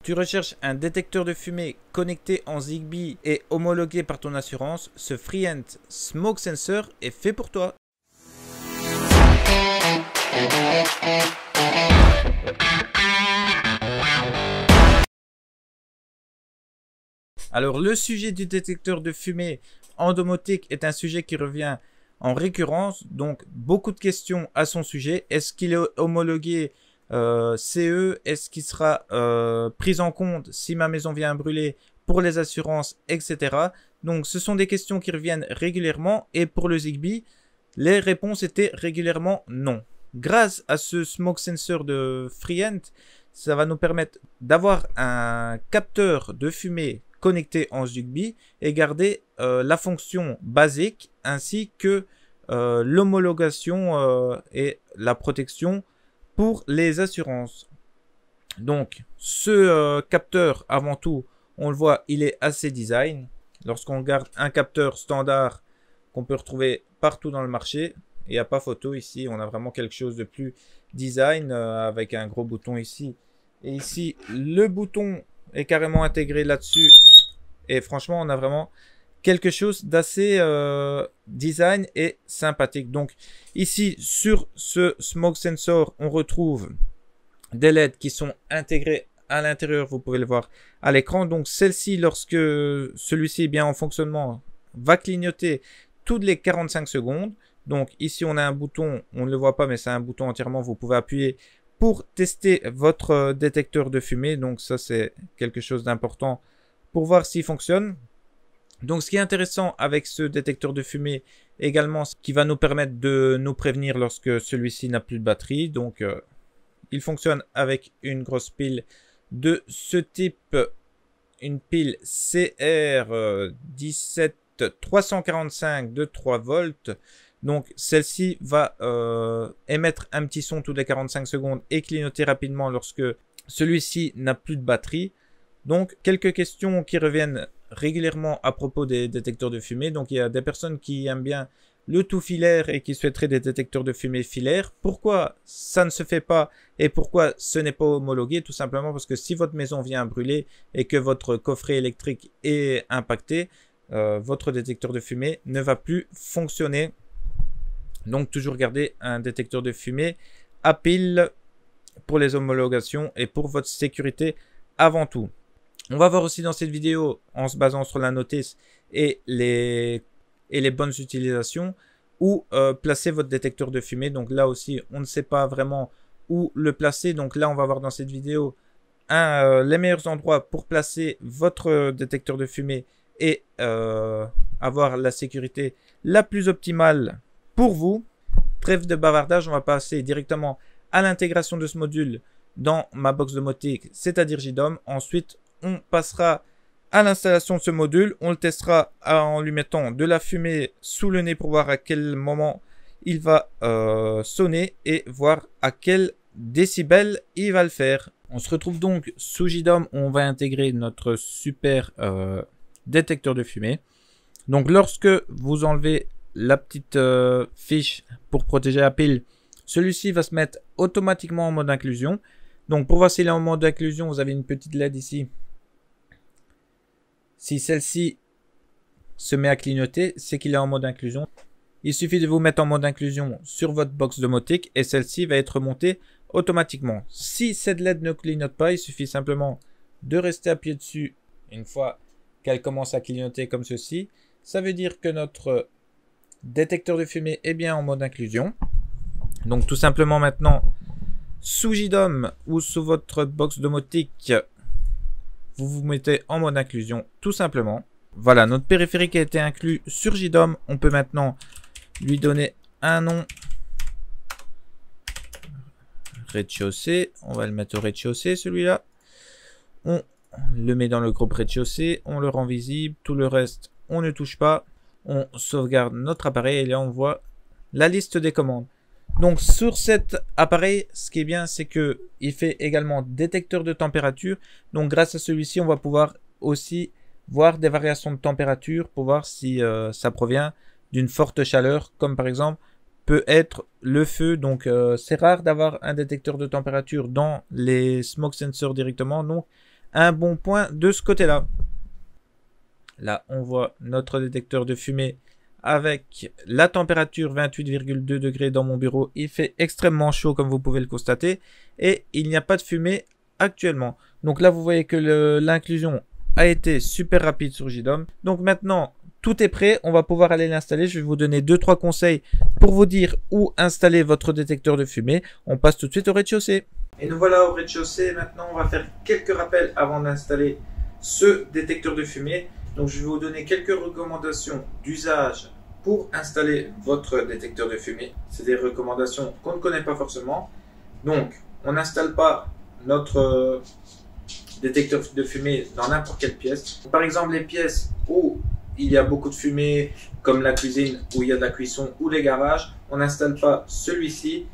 Tu recherches un détecteur de fumée connecté en Zigbee et homologué par ton assurance, ce Freehand Smoke Sensor est fait pour toi. Alors le sujet du détecteur de fumée en domotique est un sujet qui revient en récurrence, donc beaucoup de questions à son sujet. Est-ce qu'il est homologué CE? Est-ce qu'il sera pris en compte si ma maison vient à brûler pour les assurances, etc. Donc ce sont des questions qui reviennent régulièrement et pour le Zigbee, les réponses étaient régulièrement non. Grâce à ce Smoke Sensor de Freehand, ça va nous permettre d'avoir un capteur de fumée connecté en Zigbee et garder la fonction basique ainsi que l'homologation et la protection pour les assurances. Donc ce capteur, avant tout, on le voit, il est assez design. Lorsqu'on garde un capteur standard qu'on peut retrouver partout dans le marché, il n'y a pas photo ici, on a vraiment quelque chose de plus design avec un gros bouton ici. Et ici, le bouton est carrément intégré là-dessus. Et franchement, on a vraiment quelque chose d'assez design et sympathique. Donc ici, sur ce Smoke Sensor, on retrouve des LED qui sont intégrés à l'intérieur. Vous pouvez le voir à l'écran. Donc celle-ci, lorsque celui-ci est bien en fonctionnement, va clignoter toutes les 45 secondes. Donc ici, on a un bouton, on ne le voit pas, mais c'est un bouton entièrement. Vous pouvez appuyer pour tester votre détecteur de fumée. Donc ça, c'est quelque chose d'important pour voir s'il fonctionne. Donc ce qui est intéressant avec ce détecteur de fumée également, ce qui va nous permettre de nous prévenir lorsque celui-ci n'a plus de batterie. Donc il fonctionne avec une grosse pile de ce type, une pile CR17345 de 3 volts. Donc celle-ci va émettre un petit son toutes les 45 secondes et clignoter rapidement lorsque celui-ci n'a plus de batterie. Donc quelques questions qui reviennent régulièrement à propos des détecteurs de fumée. Donc il y a des personnes qui aiment bien le tout filaire et qui souhaiteraient des détecteurs de fumée filaires. Pourquoi ça ne se fait pas et pourquoi ce n'est pas homologué? Tout simplement parce que si votre maison vient à brûler et que votre coffret électrique est impacté, votre détecteur de fumée ne va plus fonctionner. Donc toujours garder un détecteur de fumée à pile pour les homologations et pour votre sécurité avant tout. On va voir aussi dans cette vidéo, en se basant sur la notice et les bonnes utilisations, où placer votre détecteur de fumée. Donc là aussi, on ne sait pas vraiment où le placer. Donc là, on va voir dans cette vidéo les meilleurs endroits pour placer votre détecteur de fumée et avoir la sécurité la plus optimale pour vous. Trêve de bavardage, on va passer directement à l'intégration de ce module dans ma box domotique, c'est-à-dire JDOM. Ensuite, on passera à l'installation de ce module. On le testera en lui mettant de la fumée sous le nez pour voir à quel moment il va sonner et voir à quel décibel il va le faire. On se retrouve donc sous JDOM où on va intégrer notre super détecteur de fumée. Donc lorsque vous enlevez la petite fiche pour protéger la pile, celui-ci va se mettre automatiquement en mode inclusion. Donc pour voir s'il est en mode inclusion, vous avez une petite LED ici. Si celle-ci se met à clignoter, c'est qu'il est en mode inclusion. Il suffit de vous mettre en mode inclusion sur votre box domotique et celle-ci va être montée automatiquement. Si cette LED ne clignote pas, il suffit simplement de rester appuyé dessus une fois qu'elle commence à clignoter comme ceci. Ça veut dire que notre détecteur de fumée est bien en mode inclusion. Donc tout simplement maintenant, sous JDOM ou sous votre box domotique, vous vous mettez en mode inclusion tout simplement. Voilà, notre périphérique a été inclus sur JDOM. On peut maintenant lui donner un nom. Rez-de-chaussée. On va le mettre au rez-de-chaussée celui-là. On le met dans le groupe rez-de-chaussée. On le rend visible. Tout le reste, on ne touche pas. On sauvegarde notre appareil et là on voit la liste des commandes. Donc sur cet appareil, ce qui est bien, c'est que il fait également détecteur de température. Donc grâce à celui-ci, on va pouvoir aussi voir des variations de température pour voir si ça provient d'une forte chaleur, comme par exemple peut être le feu. Donc c'est rare d'avoir un détecteur de température dans les smoke sensors directement. Donc un bon point de ce côté-là. Là, on voit notre détecteur de fumée avec la température 28,2 degrés dans mon bureau. Il fait extrêmement chaud comme vous pouvez le constater et il n'y a pas de fumée actuellement. Donc là, vous voyez que l'inclusion a été super rapide sur JDOM. Donc maintenant, tout est prêt. On va pouvoir aller l'installer. Je vais vous donner 2-3 conseils pour vous dire où installer votre détecteur de fumée. On passe tout de suite au rez-de-chaussée. Et nous voilà au rez-de-chaussée. Maintenant, on va faire quelques rappels avant d'installer ce détecteur de fumée. Donc, je vais vous donner quelques recommandations d'usage pour installer votre détecteur de fumée. C'est des recommandations qu'on ne connaît pas forcément. Donc, on n'installe pas notre détecteur de fumée dans n'importe quelle pièce. Par exemple, les pièces où il y a beaucoup de fumée, comme la cuisine où il y a de la cuisson ou les garages, on n'installe pas celui-ci.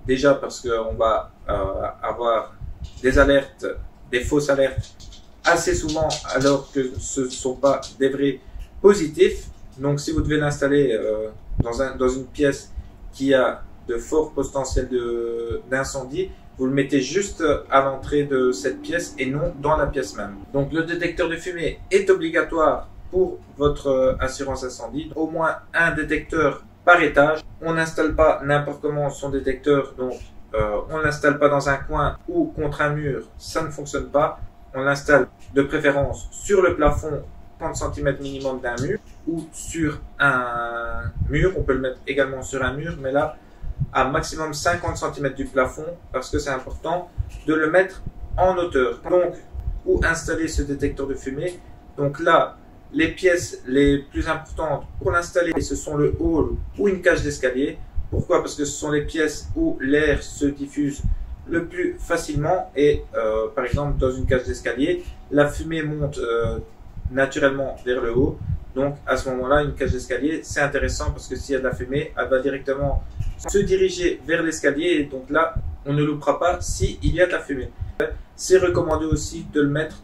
Déjà parce qu'on va avoir des alertes, des fausses alertes assez souvent alors que ce ne sont pas des vrais positifs. Donc si vous devez l'installer dans une pièce qui a de forts potentiels d'incendie, vous le mettez juste à l'entrée de cette pièce et non dans la pièce même. Donc le détecteur de fumée est obligatoire pour votre assurance incendie. Au moins un détecteur par étage. On n'installe pas n'importe comment son détecteur, donc on ne l'installe pas dans un coin ou contre un mur, ça ne fonctionne pas. On l'installe de préférence sur le plafond 30 cm minimum d'un mur ou sur un mur. On peut le mettre également sur un mur, mais là à maximum 50 cm du plafond parce que c'est important de le mettre en hauteur. Donc, où installer ce détecteur de fumée? Donc là, les pièces les plus importantes pour l'installer, ce sont le hall ou une cage d'escalier. Pourquoi? Parce que ce sont les pièces où l'air se diffuse le plus facilement et par exemple dans une cage d'escalier, la fumée monte naturellement vers le haut. Donc à ce moment-là, une cage d'escalier, c'est intéressant parce que s'il y a de la fumée, elle va directement se diriger vers l'escalier et donc là, on ne loupera pas s'il y a de la fumée. C'est recommandé aussi de le mettre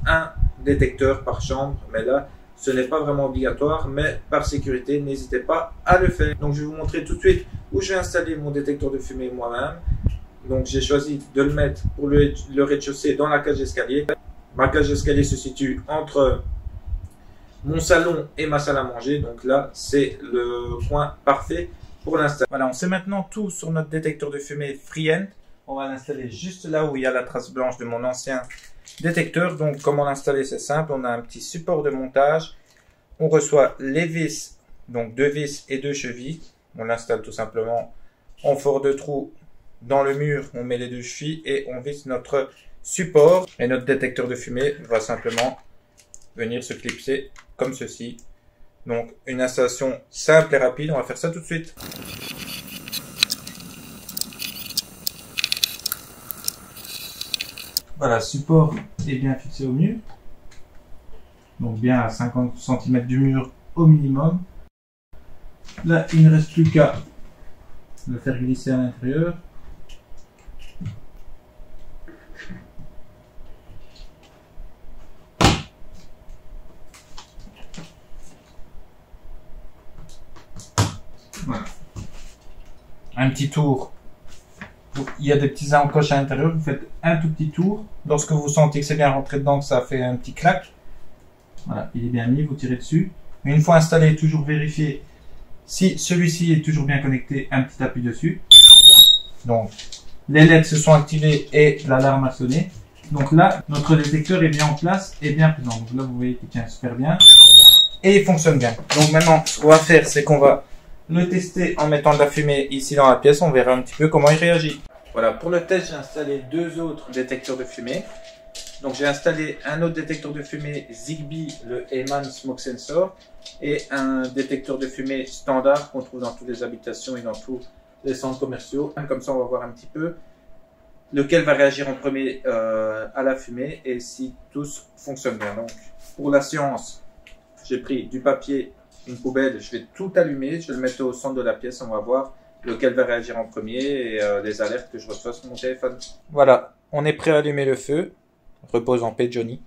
un détecteur par chambre, mais là, ce n'est pas vraiment obligatoire, mais par sécurité, n'hésitez pas à le faire. Donc je vais vous montrer tout de suite où je vais installer mon détecteur de fumée moi-même. Donc j'ai choisi de le mettre pour le rez-de-chaussée dans la cage d'escalier. Ma cage d'escalier se situe entre mon salon et ma salle à manger. Donc là, c'est le coin parfait pour l'installer. Voilà, on sait maintenant tout sur notre détecteur de fumée Freehand. On va l'installer juste là où il y a la trace blanche de mon ancien détecteur. Donc comment l'installer, c'est simple. On a un petit support de montage. On reçoit les vis, donc 2 vis et 2 chevilles. On l'installe tout simplement en fort de trou dans le mur. On met les 2 chevilles et on visse notre support. Et notre détecteur de fumée va simplement venir se clipser comme ceci. Donc une installation simple et rapide. On va faire ça tout de suite. Voilà, le support est bien fixé au mur. Donc bien à 50 cm du mur au minimum. Là, il ne reste plus qu'à le faire glisser à l'intérieur. Voilà. Un petit tour. Il y a des petits encoches à l'intérieur. Vous faites un tout petit tour. Lorsque vous sentez que c'est bien rentré dedans, que ça fait un petit clac. Voilà, il est bien mis. Vous tirez dessus. Mais une fois installé, toujours vérifier si celui-ci est toujours bien connecté. Un petit appui dessus. Donc, les LED se sont activés et l'alarme a sonné. Donc là, notre détecteur est bien en place et bien présent. Donc là, vous voyez qu'il tient super bien et il fonctionne bien. Donc maintenant, ce qu'on va faire, c'est qu'on va le tester en mettant de la fumée ici dans la pièce. On verra un petit peu comment il réagit. Voilà, pour le test, j'ai installé 2 autres détecteurs de fumée. Donc j'ai installé un autre détecteur de fumée Zigbee, le Heyman Smoke Sensor, et un détecteur de fumée standard qu'on trouve dans toutes les habitations et dans tous les centres commerciaux. Comme ça, on va voir un petit peu lequel va réagir en premier à la fumée et si tous fonctionnent bien. Donc pour la science, j'ai pris du papier, une poubelle, je vais tout allumer, je vais le mettre au centre de la pièce, on va voir lequel va réagir en premier et les alertes que je reçois sur mon téléphone. Voilà, on est prêt à allumer le feu. Repose en paix, Johnny.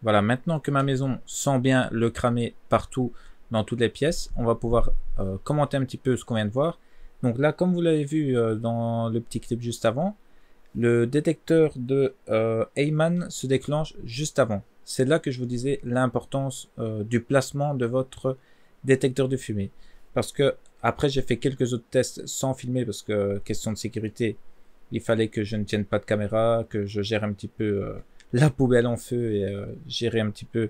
Voilà, maintenant que ma maison sent bien le cramer partout dans toutes les pièces, on va pouvoir commenter un petit peu ce qu'on vient de voir. Donc là, comme vous l'avez vu dans le petit clip juste avant, le détecteur de Heyman se déclenche juste avant. C'est là que je vous disais l'importance du placement de votre détecteur de fumée. Parce que après, j'ai fait quelques autres tests sans filmer parce que question de sécurité, il fallait que je ne tienne pas de caméra, que je gère un petit peu la poubelle en feu et gérer un petit peu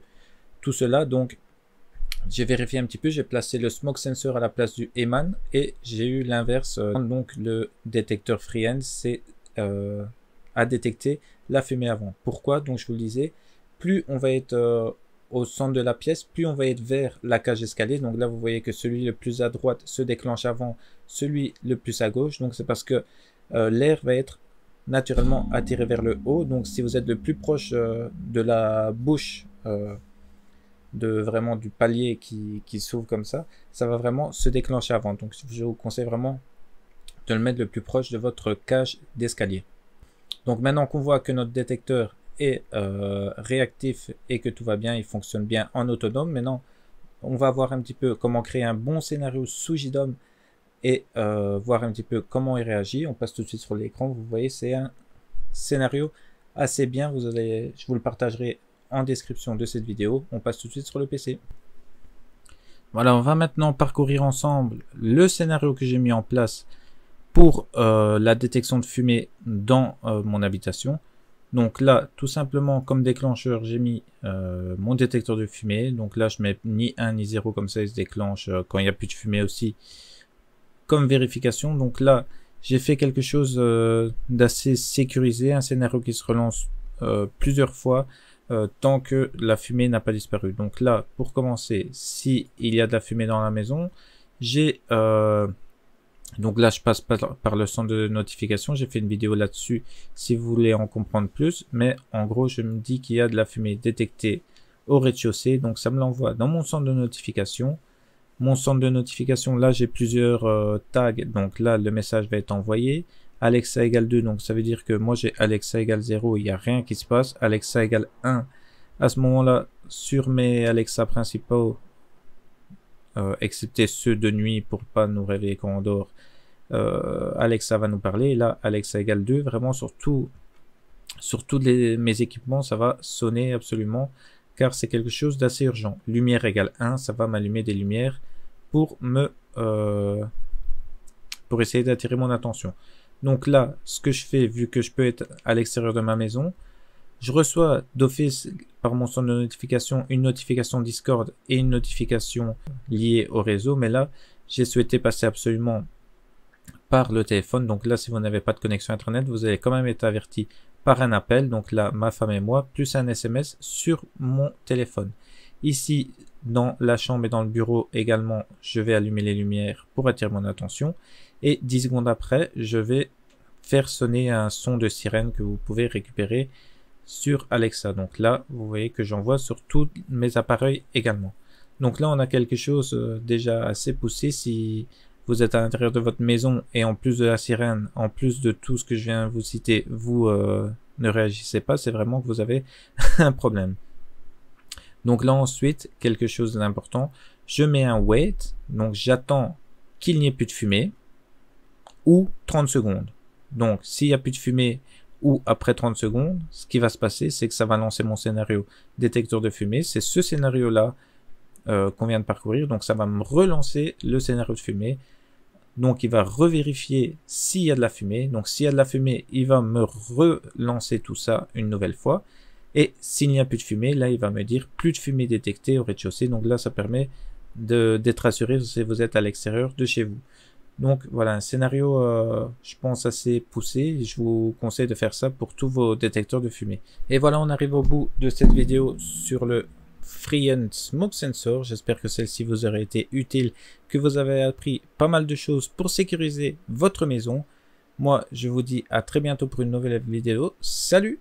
tout cela. Donc, j'ai vérifié un petit peu, j'ai placé le smoke sensor à la place du Heyman et j'ai eu l'inverse. Donc, le détecteur Freehand, c'est à détecter la fumée avant. Pourquoi? Donc, je vous le disais, plus on va être au centre de la pièce, plus on va être vers la cage escalier. Donc là, vous voyez que celui le plus à droite se déclenche avant celui le plus à gauche. Donc, c'est parce que l'air va être naturellement attiré vers le haut. Donc si vous êtes le plus proche de la bouche de vraiment du palier qui s'ouvre comme ça va vraiment se déclencher avant. Donc je vous conseille vraiment de le mettre le plus proche de votre cage d'escalier. Donc maintenant qu'on voit que notre détecteur est réactif et que tout va bien, il fonctionne bien en autonome, maintenant on va voir un petit peu comment créer un bon scénario sous JDOM et voir un petit peu comment il réagit. On passe tout de suite sur l'écran. Vous voyez, c'est un scénario assez bien. Je vous le partagerai en description de cette vidéo. On passe tout de suite sur le PC. Voilà, on va maintenant parcourir ensemble le scénario que j'ai mis en place pour la détection de fumée dans mon habitation. Donc là, tout simplement, comme déclencheur, j'ai mis mon détecteur de fumée. Donc là, je mets ni 1 ni 0, comme ça il se déclenche quand il n'y a plus de fumée aussi. Comme vérification, donc là j'ai fait quelque chose d'assez sécurisé, un scénario qui se relance plusieurs fois tant que la fumée n'a pas disparu. Donc là, pour commencer, si il y a de la fumée dans la maison, j'ai donc là je passe par le centre de notification. J'ai fait une vidéo là-dessus si vous voulez en comprendre plus, mais en gros je me dis qu'il y a de la fumée détectée au rez-de-chaussée, donc ça me l'envoie dans mon centre de notification. Mon centre de notification, là j'ai plusieurs tags, donc là le message va être envoyé. Alexa égale 2, donc ça veut dire que moi j'ai Alexa égale 0, il n'y a rien qui se passe. Alexa égale 1, à ce moment-là, sur mes Alexa principaux, excepté ceux de nuit pour pas nous réveiller quand on dort, Alexa va nous parler. Et là, Alexa égale 2, vraiment sur tous mes équipements, ça va sonner absolument, car c'est quelque chose d'assez urgent. Lumière égale 1, ça va m'allumer des lumières pour essayer d'attirer mon attention. Donc là, ce que je fais, vu que je peux être à l'extérieur de ma maison, je reçois d'office par mon centre de notification une notification Discord et une notification liée au réseau. Mais là, j'ai souhaité passer absolument par le téléphone. Donc là, si vous n'avez pas de connexion Internet, vous allez quand même être averti par un appel. Donc là, ma femme et moi, plus un SMS sur mon téléphone. Ici, dans la chambre et dans le bureau également, je vais allumer les lumières pour attirer mon attention. Et 10 secondes après, je vais faire sonner un son de sirène que vous pouvez récupérer sur Alexa. Donc là, vous voyez que j'envoie sur tous mes appareils également. Donc là, on a quelque chose déjà assez poussé. Si vous êtes à l'intérieur de votre maison et en plus de la sirène, en plus de tout ce que je viens vous citer, vous ne réagissez pas, c'est vraiment que vous avez un problème. Donc là ensuite, quelque chose d'important, je mets un wait, donc j'attends qu'il n'y ait plus de fumée, ou 30 secondes. Donc s'il n'y a plus de fumée, ou après 30 secondes, ce qui va se passer, c'est que ça va lancer mon scénario détecteur de fumée. C'est ce scénario-là qu'on vient de parcourir, donc ça va me relancer le scénario de fumée. Donc il va revérifier s'il y a de la fumée. Donc s'il y a de la fumée, il va me relancer tout ça une nouvelle fois. Et s'il n'y a plus de fumée, là il va me dire plus de fumée détectée au rez-de-chaussée. Donc là ça permet d'être assuré si vous êtes à l'extérieur de chez vous. Donc voilà, un scénario je pense assez poussé. Je vous conseille de faire ça pour tous vos détecteurs de fumée. Et voilà, on arrive au bout de cette vidéo sur le Freehand Smoke Sensor. J'espère que celle-ci vous aurait été utile, que vous avez appris pas mal de choses pour sécuriser votre maison. Moi je vous dis à très bientôt pour une nouvelle vidéo. Salut!